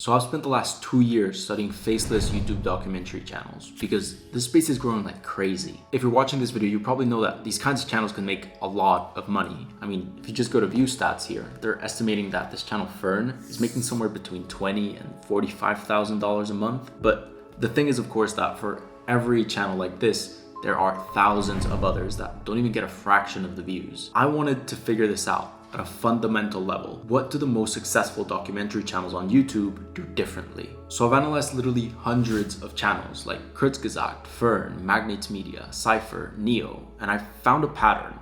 So I've spent the last 2 years studying faceless YouTube documentary channels because this space is growing like crazy. If you're watching this video, you probably know that these kinds of channels can make a lot of money. I mean, if you just go to view stats here, they're estimating that this channel Fern is making somewhere between $20,000 and $45,000 a month. But the thing is, of course, that for every channel like this, there are thousands of others that don't even get a fraction of the views. I wanted to figure this out at a fundamental level. What do the most successful documentary channels on YouTube do differently? So I've analyzed literally hundreds of channels like Kurzgesagt, Fern, Magnates Media, Cypher, Neo, and I found a pattern.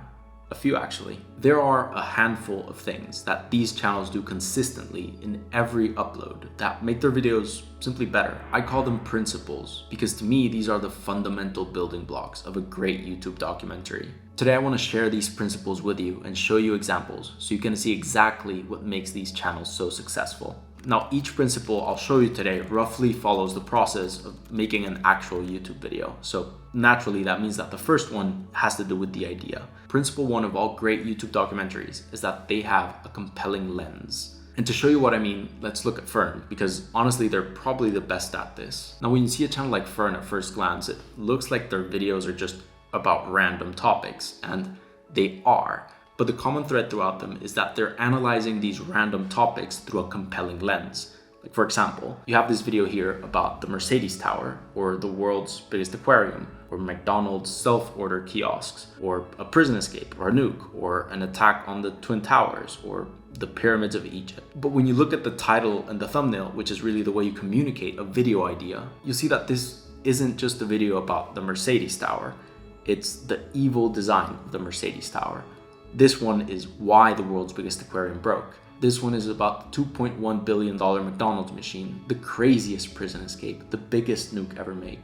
A few actually. There are a handful of things that these channels do consistently in every upload that make their videos simply better. I call them principles because to me, these are the fundamental building blocks of a great YouTube documentary. Today, I want to share these principles with you and show you examples so you can see exactly what makes these channels so successful. Now, each principle I'll show you today roughly follows the process of making an actual YouTube video. So naturally, that means that the first one has to do with the idea. Principle one of all great YouTube documentaries is that they have a compelling lens. And to show you what I mean, let's look at Fern, because honestly, they're probably the best at this. Now, when you see a channel like Fern at first glance, it looks like their videos are just about random topics, and they are. But the common thread throughout them is that they're analyzing these random topics through a compelling lens. Like for example, you have this video here about the Mercedes Tower, or the world's biggest aquarium, or McDonald's self-order kiosks, or a prison escape, or a nuke, or an attack on the Twin Towers, or the pyramids of Egypt. But when you look at the title and the thumbnail, which is really the way you communicate a video idea, you'll see that this isn't just a video about the Mercedes Tower. It's the evil design of the Mercedes Tower. This one is why the world's biggest aquarium broke. This one is about the $2.1 billion McDonald's machine, the craziest prison escape, the biggest nuke ever made,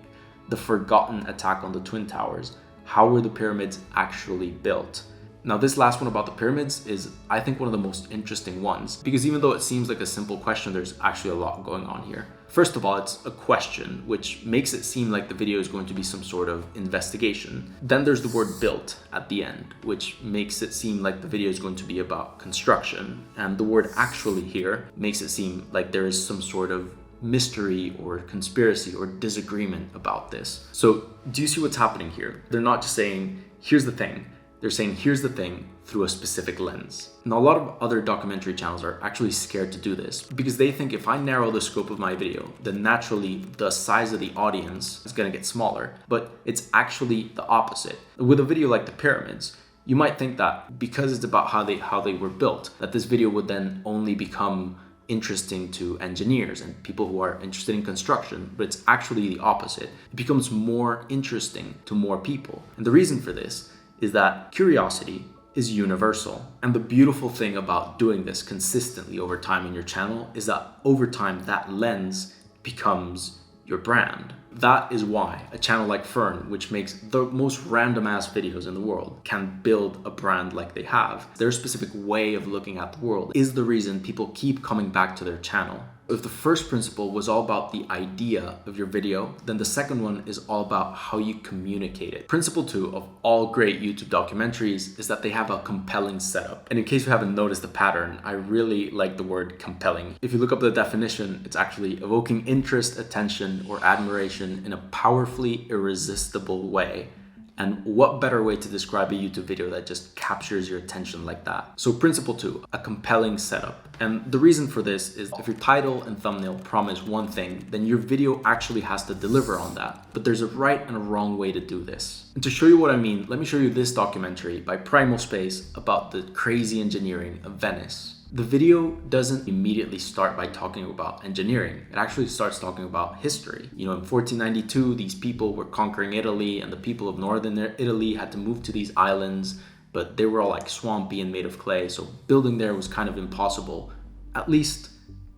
the forgotten attack on the Twin Towers. How were the pyramids actually built? Now, this last one about the pyramids is, I think, one of the most interesting ones, because even though it seems like a simple question, there's actually a lot going on here. First of all, it's a question, which makes it seem like the video is going to be some sort of investigation. Then there's the word built at the end, which makes it seem like the video is going to be about construction. And the word actually here makes it seem like there is some sort of mystery or conspiracy or disagreement about this. So do you see what's happening here? They're not just saying, here's the thing. They're saying, here's the thing, through a specific lens. Now, a lot of other documentary channels are actually scared to do this because they think if I narrow the scope of my video, then naturally the size of the audience is going to get smaller. But it's actually the opposite. With a video like the pyramids, you might think that because it's about how they were built, that this video would then only become interesting to engineers and people who are interested in construction, but it's actually the opposite. It becomes more interesting to more people. And the reason for this is that curiosity is universal. And the beautiful thing about doing this consistently over time in your channel is that over time, that lens becomes your brand. That is why a channel like Fern, which makes the most random ass videos in the world, can build a brand like they have. Their specific way of looking at the world is the reason people keep coming back to their channel. If the first principle was all about the idea of your video, then the second one is all about how you communicate it. Principle 2 of all great YouTube documentaries is that they have a compelling setup. And in case you haven't noticed the pattern, I really like the word compelling. If you look up the definition, it's actually evoking interest, attention, or admiration in a powerfully irresistible way. And what better way to describe a YouTube video that just captures your attention like that? So principle 2, a compelling setup. And the reason for this is if your title and thumbnail promise one thing, then your video actually has to deliver on that. But there's a right and a wrong way to do this. And to show you what I mean, let me show you this documentary by Primal Space about the crazy engineering of Venice. The video doesn't immediately start by talking about engineering. It actually starts talking about history. You know, in 1492, these people were conquering Italy, and the people of northern Italy had to move to these islands, but they were all like swampy and made of clay, so building there was kind of impossible, at least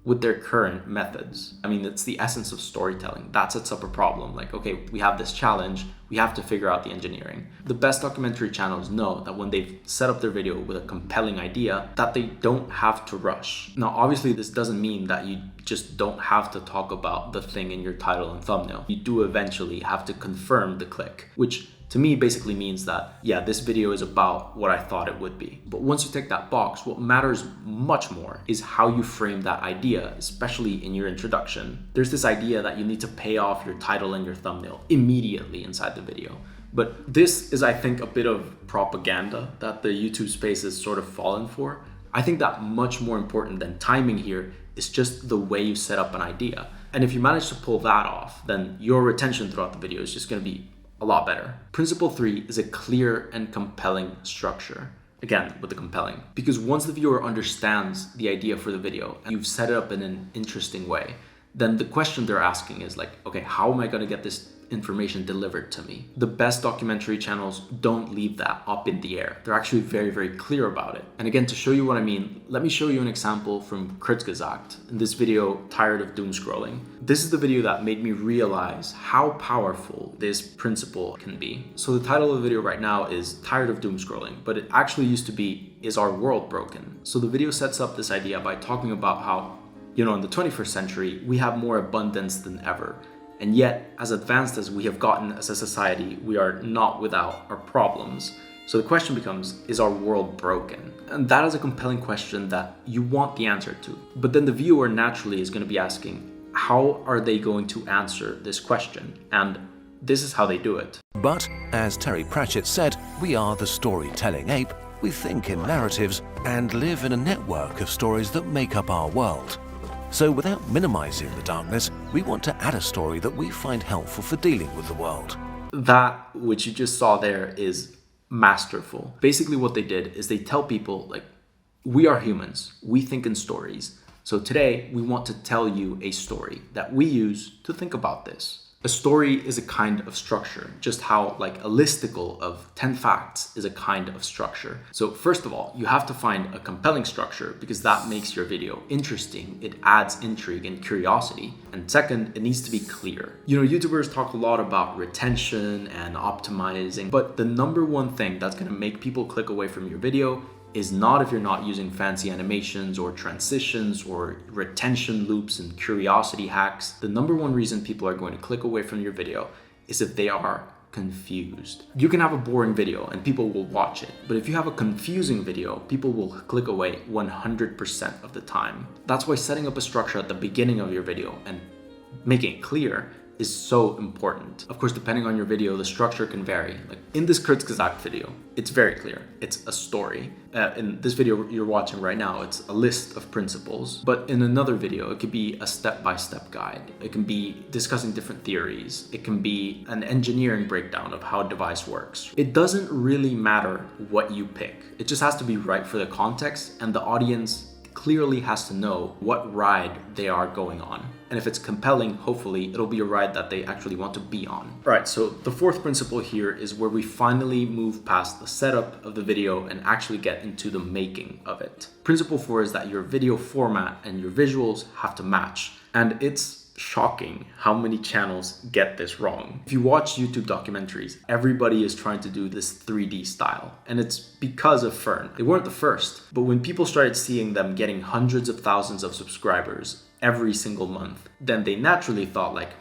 with their current methods. I mean, it's the essence of storytelling. That sets up a problem. Like, okay, we have this challenge, we have to figure out the engineering. The best documentary channels know that when they've set up their video with a compelling idea, that they don't have to rush. Now, obviously, this doesn't mean that you just don't have to talk about the thing in your title and thumbnail. You do eventually have to confirm the click, which to me basically means that, yeah, this video is about what I thought it would be. But once you tick that box, what matters much more is how you frame that idea, especially in your introduction. There's this idea that you need to pay off your title and your thumbnail immediately inside the video. But this is, I think, a bit of propaganda that the YouTube space has sort of fallen for. I think that much more important than timing here is just the way you set up an idea. And if you manage to pull that off, then your retention throughout the video is just going to be a lot better. Principle 3 is a clear and compelling structure. Again, with the compelling. Because once the viewer understands the idea for the video and you've set it up in an interesting way, then the question they're asking is like, okay, how am I going to get this information delivered to me? The best documentary channels don't leave that up in the air. They're actually very, very clear about it. And again, to show you what I mean, let me show you an example from Kurzgesagt in this video, Tired of Doom Scrolling. This is the video that made me realize how powerful this principle can be. So the title of the video right now is Tired of Doom Scrolling, but it actually used to be, Is Our World Broken? So the video sets up this idea by talking about how, in the 21st century, we have more abundance than ever. And yet, as advanced as we have gotten as a society, we are not without our problems. So the question becomes, is our world broken? And that is a compelling question that you want the answer to. But then the viewer naturally is going to be asking, how are they going to answer this question? And this is how they do it. But, as Terry Pratchett said, we are the storytelling ape. We think in narratives and live in a network of stories that make up our world. So without minimizing the darkness, we want to add a story that we find helpful for dealing with the world. That which you just saw there is masterful. Basically what they did is they tell people, like, we are humans, we think in stories. So today we want to tell you a story that we use to think about this. A story is a kind of structure, just how like a listicle of 10 facts is a kind of structure. So first of all, you have to find a compelling structure because that makes your video interesting. It adds intrigue and curiosity. And second, it needs to be clear. YouTubers talk a lot about retention and optimizing, but the number one thing that's going to make people click away from your video is not if you're not using fancy animations or transitions or retention loops and curiosity hacks. The number one reason people are going to click away from your video is if they are confused. You can have a boring video and people will watch it, but if you have a confusing video, people will click away 100% of the time. That's why setting up a structure at the beginning of your video and making it clear is so important. Of course, depending on your video, the structure can vary. Like in this Kurzgesagt video, it's very clear. It's a story. In this video you're watching right now, it's a list of principles. But in another video, it could be a step-by-step guide. It can be discussing different theories. It can be an engineering breakdown of how a device works. It doesn't really matter what you pick. It just has to be right for the context, and the audience clearly has to know what ride they are going on. And if it's compelling, hopefully it'll be a ride that they actually want to be on. All right, so the fourth principle here is where we finally move past the setup of the video and actually get into the making of it. Principle 4 is that your video format and your visuals have to match. And it's shocking how many channels get this wrong. If you watch YouTube documentaries, everybody is trying to do this 3D style. And it's because of Fern. They weren't the first, but when people started seeing them getting hundreds of thousands of subscribers every single month, then they naturally thought like,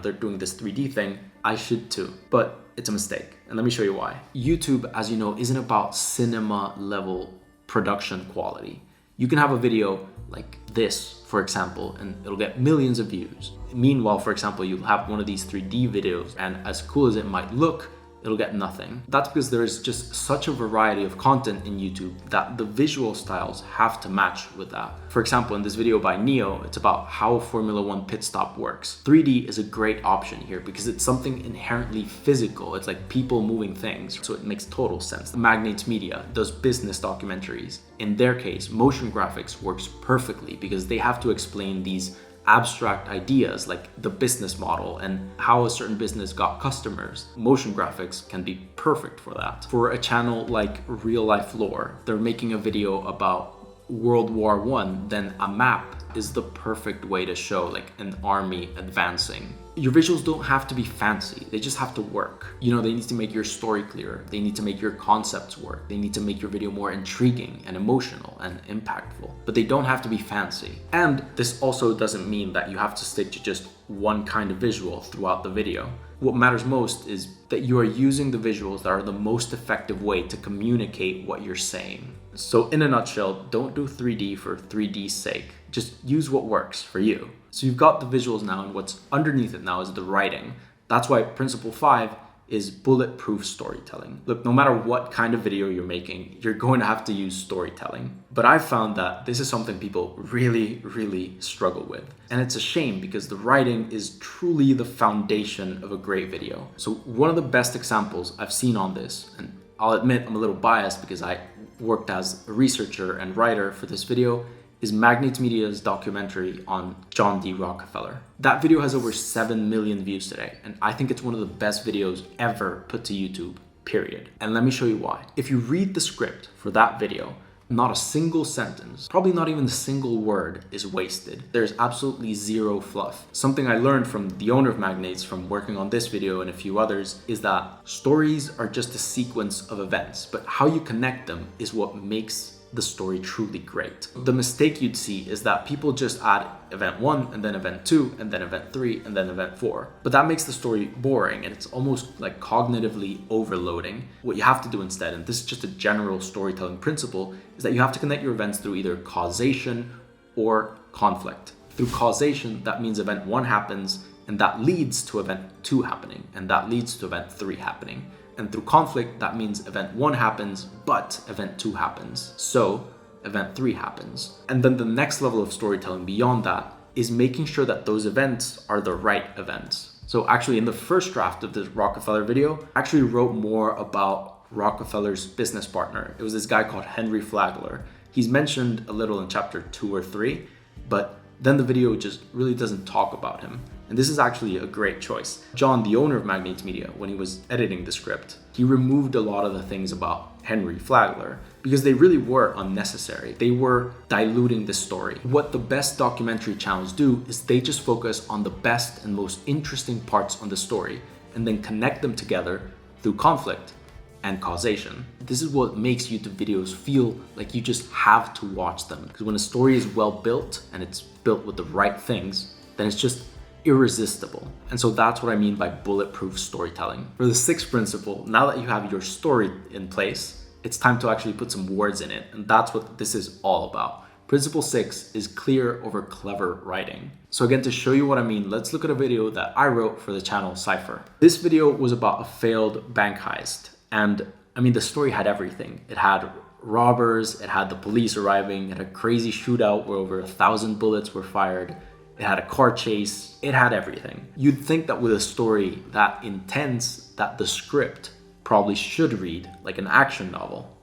they're doing this 3D thing, I should too. But it's a mistake. And let me show you why. YouTube, as you know, isn't about cinema level production quality. You can have a video like this, for example, and it'll get millions of views. Meanwhile, for example, you'll have one of these 3D videos, and as cool as it might look, it'll get nothing. That's because there is just such a variety of content in YouTube that the visual styles have to match with that. For example, in this video by Neo, it's about how a Formula 1 pit stop works. 3D is a great option here because it's something inherently physical. It's like people moving things, so it makes total sense. Magnates Media does business documentaries. In their case, motion graphics works perfectly because they have to explain these abstract ideas like the business model and how a certain business got customers. Motion graphics can be perfect for that. For a channel like Real Life Lore, they're making a video about World War I, then a map is the perfect way to show like an army advancing. Your visuals don't have to be fancy, they just have to work. You know, they need to make your story clearer, they need to make your concepts work, they need to make your video more intriguing and emotional and impactful, but they don't have to be fancy. And this also doesn't mean that you have to stick to just one kind of visual throughout the video. What matters most is that you are using the visuals that are the most effective way to communicate what you're saying. So in a nutshell, don't do 3D for 3D's sake. Just use what works for you. So you've got the visuals now, and what's underneath it now is the writing. That's why principle 5 is bulletproof storytelling. Look, no matter what kind of video you're making, you're going to have to use storytelling. But I've found that this is something people really struggle with. And it's a shame because the writing is truly the foundation of a great video. So one of the best examples I've seen on this, and I'll admit I'm a little biased because I worked as a researcher and writer for this video, is Magnates Media's documentary on John D. Rockefeller. That video has over 7 million views today, and I think it's one of the best videos ever put to YouTube, period. And let me show you why. If you read the script for that video, not a single sentence, probably not even a single word is wasted. There's absolutely zero fluff. Something I learned from the owner of Magnates from working on this video and a few others is that stories are just a sequence of events, but how you connect them is what makes the story truly great. The mistake you'd see is that people just add event 1 and then event 2 and then event 3 and then event 4. But that makes the story boring and it's almost like cognitively overloading. What you have to do instead, and this is just a general storytelling principle, is that you have to connect your events through either causation or conflict. Through causation, that means event 1 happens and that leads to event 2 happening, and that leads to event 3 happening. And through conflict, that means event 1 happens, but event 2 happens. So event 3 happens. And then the next level of storytelling beyond that is making sure that those events are the right events. So actually in the first draft of this Rockefeller video, I actually wrote more about Rockefeller's business partner. It was this guy called Henry Flagler. He's mentioned a little in chapter 2 or 3, but then the video just really doesn't talk about him. And this is actually a great choice. John, the owner of Magnates Media, when he was editing the script, he removed a lot of the things about Henry Flagler because they really were unnecessary. They were diluting the story. What the best documentary channels do is they just focus on the best and most interesting parts on the story and then connect them together through conflict and causation. This is what makes YouTube videos feel like you just have to watch them. Because when a story is well built and it's built with the right things, then it's just irresistible. And so that's what I mean by bulletproof storytelling. For the 6th principle, now that you have your story in place, it's time to actually put some words in it. And that's what this is all about. Principle 6 is clear over clever writing. So again, to show you what I mean, let's look at a video that I wrote for the channel Cypher. This video was about a failed bank heist. And I mean, the story had everything. It had robbers, it had the police arriving, it had a crazy shootout where over 1,000 bullets were fired. It had a car chase, it had everything. You'd think that with a story that intense, that the script probably should read like an action novel.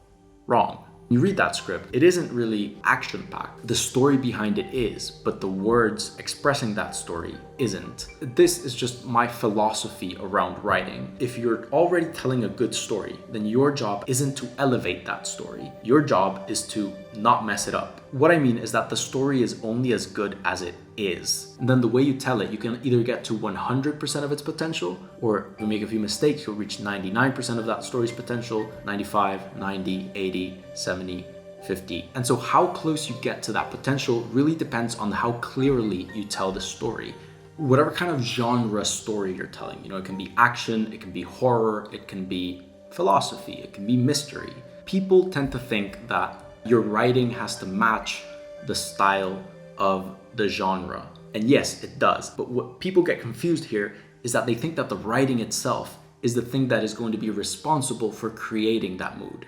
Wrong. You read that script, it isn't really action-packed. The story behind it is, but the words expressing that story isn't. This is just my philosophy around writing. If you're already telling a good story, then your job isn't to elevate that story. Your job is to not mess it up. What I mean is that the story is only as good as it is. And then the way you tell it, you can either get to 100% of its potential, or if you make a few mistakes, you'll reach 99% of that story's potential, 95, 90, 80, 70, 50. And so how close you get to that potential really depends on how clearly you tell the story. Whatever kind of genre story you're telling, it can be action, it can be horror, it can be philosophy, it can be mystery. People tend to think that your writing has to match the style of the genre. And yes, it does. But what people get confused here is that they think that the writing itself is the thing that is going to be responsible for creating that mood.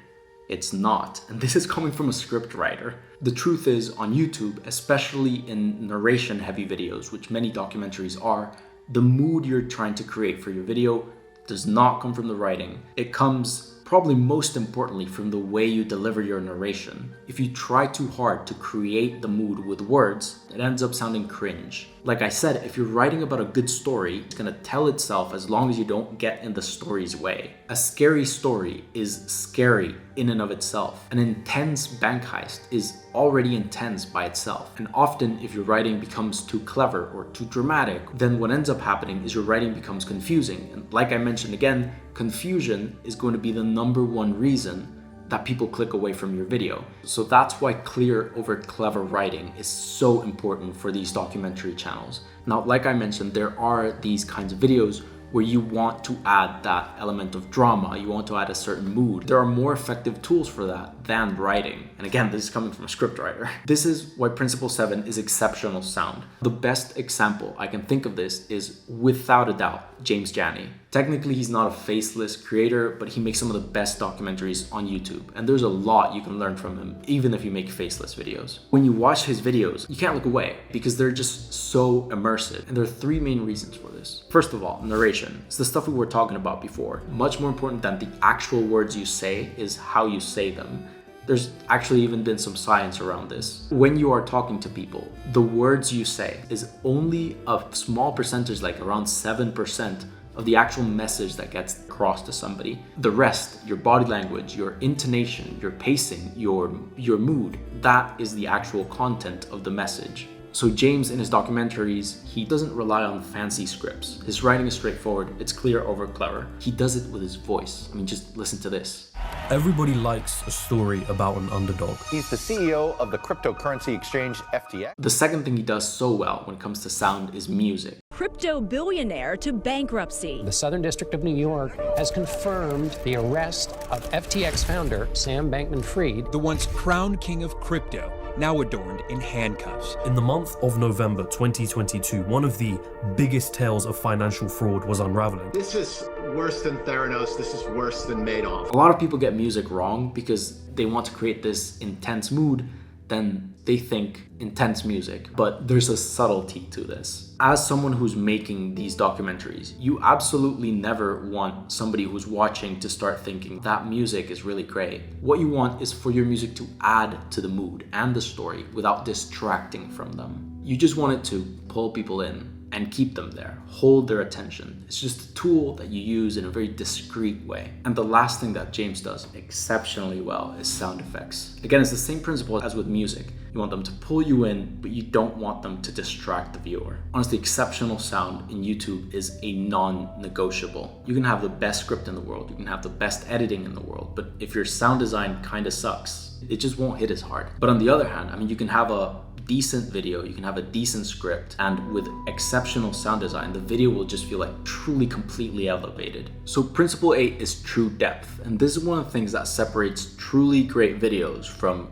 It's not. And this is coming from a script writer. The truth is, on YouTube, especially in narration-heavy videos, which many documentaries are, the mood you're trying to create for your video does not come from the writing. It comes probably most importantly from the way you deliver your narration. If you try too hard to create the mood with words, it ends up sounding cringe. Like I said, if you're writing about a good story, it's gonna tell itself as long as you don't get in the story's way. A scary story is scary in and of itself. An intense bank heist is already intense by itself. And often if your writing becomes too clever or too dramatic, then what ends up happening is your writing becomes confusing. And like I mentioned again, confusion is going to be the #1 reason that people click away from your video. So that's why clear over clever writing is so important for these documentary channels. Now, like I mentioned, there are these kinds of videos where you want to add that element of drama, you want to add a certain mood. There are more effective tools for that than writing. And again, this is coming from a scriptwriter. This is why Principle 7 is exceptional sound. The best example I can think of this is, without a doubt, James Janney. Technically, he's not a faceless creator, but he makes some of the best documentaries on YouTube. And there's a lot you can learn from him, even if you make faceless videos. When you watch his videos, you can't look away because they're just so immersive. And there are 3 main reasons for this. First of all, narration. It's the stuff we were talking about before. Much more important than the actual words you say is how you say them. There's actually even been some science around this. When you are talking to people, the words you say is only a small percentage, like around 7%, of the actual message that gets across to somebody. The rest, your body language, your intonation, your pacing, your mood, that is the actual content of the message. So James, in his documentaries, he doesn't rely on fancy scripts. His writing is straightforward, it's clear over clever. He does it with his voice. I mean, just listen to this. Everybody likes a story about an underdog. He's the CEO of the cryptocurrency exchange FTX. The second thing he does so well when it comes to sound is music. Crypto billionaire to bankruptcy. The Southern District of New York has confirmed the arrest of FTX founder Sam Bankman-Fried. The once crowned king of crypto, now adorned in handcuffs. In the month of November 2022, one of the biggest tales of financial fraud was unraveling. This is worse than Theranos. This is worse than Madoff. A lot of people get music wrong because they want to create this intense mood, then they think intense music, but there's a subtlety to this. As someone who's making these documentaries, you absolutely never want somebody who's watching to start thinking that music is really great. What you want is for your music to add to the mood and the story without distracting from them. You just want it to pull people in and keep them there, hold their attention. It's just a tool that you use in a very discreet way. And the last thing that James does exceptionally well is sound effects. Again, it's the same principle as with music. You want them to pull you in, but you don't want them to distract the viewer. Honestly, exceptional sound in YouTube is a non-negotiable. You can have the best script in the world, you can have the best editing in the world, but if your sound design kind of sucks, it just won't hit as hard. But on the other hand, I mean, you can have a decent video, you can have a decent script, and with exceptional sound design, the video will just feel like truly completely elevated. So Principle 8 is true depth, and this is one of the things that separates truly great videos from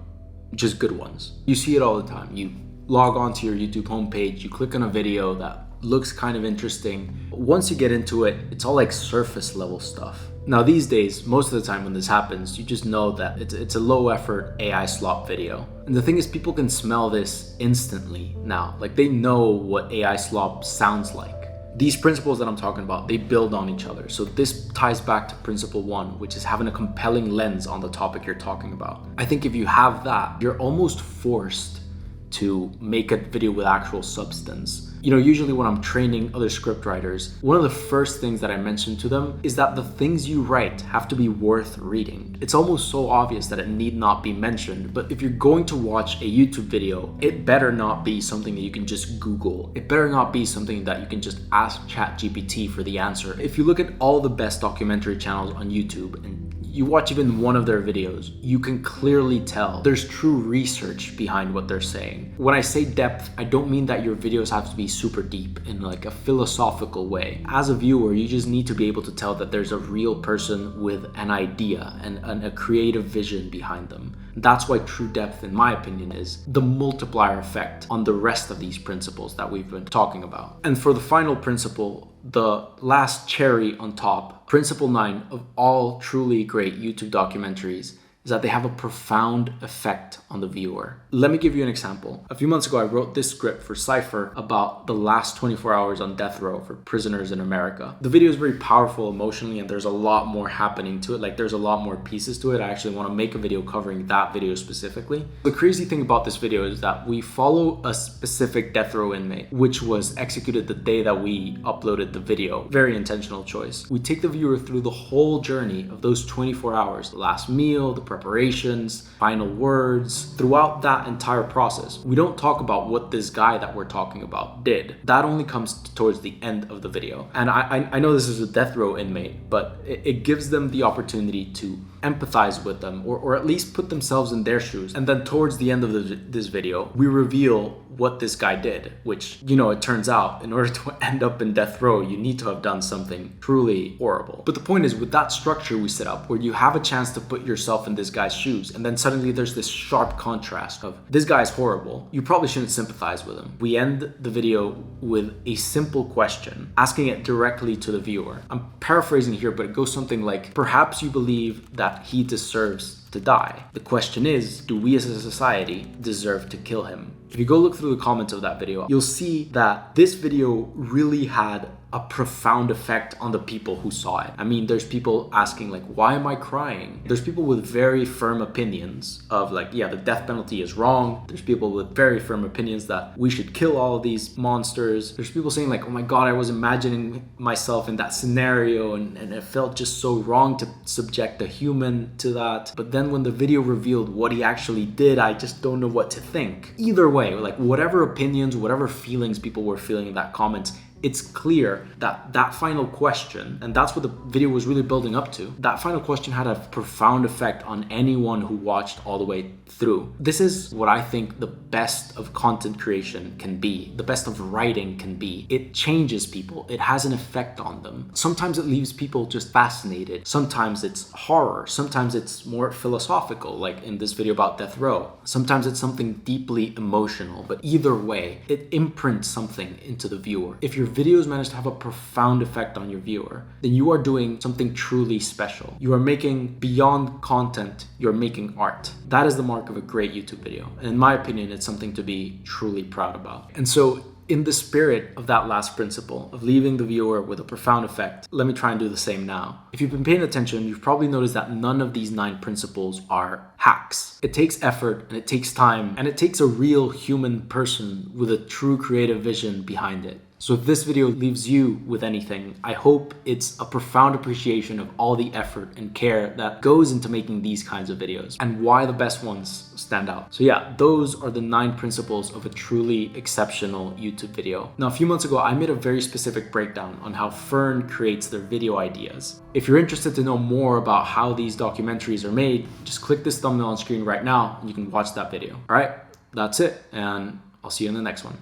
just good ones. You see it all the time. You log on to your YouTube homepage, you click on a video that looks kind of interesting. Once you get into it, it's all like surface level stuff. Now these days, most of the time when this happens, you just know that it's a low effort AI slop video. And the thing is, people can smell this instantly now. Like, they know what AI slop sounds like. These principles that I'm talking about, they build on each other. So this ties back to Principle 1, which is having a compelling lens on the topic you're talking about. I think if you have that, you're almost forced to make a video with actual substance. You know, usually when I'm training other scriptwriters, one of the first things that I mention to them is that the things you write have to be worth reading. It's almost so obvious that it need not be mentioned, but if you're going to watch a YouTube video, it better not be something that you can just Google. It better not be something that you can just ask ChatGPT for the answer. If you look at all the best documentary channels on YouTube and you watch even one of their videos, you can clearly tell there's true research behind what they're saying. When I say depth, I don't mean that your videos have to be super deep in like a philosophical way. As a viewer, you just need to be able to tell that there's a real person with an idea and a creative vision behind them. That's why true depth, in my opinion, is the multiplier effect on the rest of these principles that we've been talking about. And for the final principle, the last cherry on top, Principle 9 of all truly great YouTube documentaries is that they have a profound effect on the viewer. Let me give you an example. A few months ago, I wrote this script for Cypher about the last 24 hours on death row for prisoners in America. The video is very powerful emotionally, and there's a lot more happening to it. Like, there's a lot more pieces to it. I actually want to make a video covering that video specifically. The crazy thing about this video is that we follow a specific death row inmate, which was executed the day that we uploaded the video. Very intentional choice. We take the viewer through the whole journey of those 24 hours, the last meal, the preparations, final words, throughout that entire process. We don't talk about what this guy that we're talking about did. That only comes towards the end of the video. And I know this is a death row inmate, but it gives them the opportunity to empathize with them, or at least put themselves in their shoes. And then towards the end of this video, we reveal what this guy did, which, you know, it turns out in order to end up in death row, you need to have done something truly horrible. But the point is, with that structure we set up, where you have a chance to put yourself in this guy's shoes, and then suddenly there's this sharp contrast of this guy's horrible, you probably shouldn't sympathize with him. We end the video with a simple question, asking it directly to the viewer. I'm paraphrasing here, but it goes something like, perhaps you believe that he deserves to die. The question is, do we as a society deserve to kill him? If you go look through the comments of that video, you'll see that this video really had a profound effect on the people who saw it. I mean, there's people asking like, why am I crying? There's people with very firm opinions of like, yeah, the death penalty is wrong. There's people with very firm opinions that we should kill all of these monsters. There's people saying like, oh my God, I was imagining myself in that scenario and it felt just so wrong to subject a human to that. But then when the video revealed what he actually did, I just don't know what to think. Either way, like whatever opinions, whatever feelings people were feeling in that comments, it's clear that that final question, and that's what the video was really building up to, that final question had a profound effect on anyone who watched all the way through. This is what I think the best of content creation can be, the best of writing can be. It changes people, it has an effect on them. Sometimes it leaves people just fascinated, sometimes it's horror, sometimes it's more philosophical, like in this video about death row. Sometimes it's something deeply emotional, but either way, it imprints something into the viewer. If your videos manage to have a profound effect on your viewer, then you are doing something truly special. You are making, beyond content, you're making art. That is the mark of a great YouTube video. And in my opinion, it's something to be truly proud about. And so in the spirit of that last principle, of leaving the viewer with a profound effect, let me try and do the same now. If you've been paying attention, you've probably noticed that none of these 9 principles are hacks. It takes effort and it takes time and it takes a real human person with a true creative vision behind it. So if this video leaves you with anything, I hope it's a profound appreciation of all the effort and care that goes into making these kinds of videos and why the best ones stand out. So yeah, those are the 9 principles of a truly exceptional YouTube video. Now, a few months ago, I made a very specific breakdown on how Fern creates their video ideas. If you're interested to know more about how these documentaries are made, just click this thumbnail on screen right now and you can watch that video. All right, that's it, and I'll see you in the next one.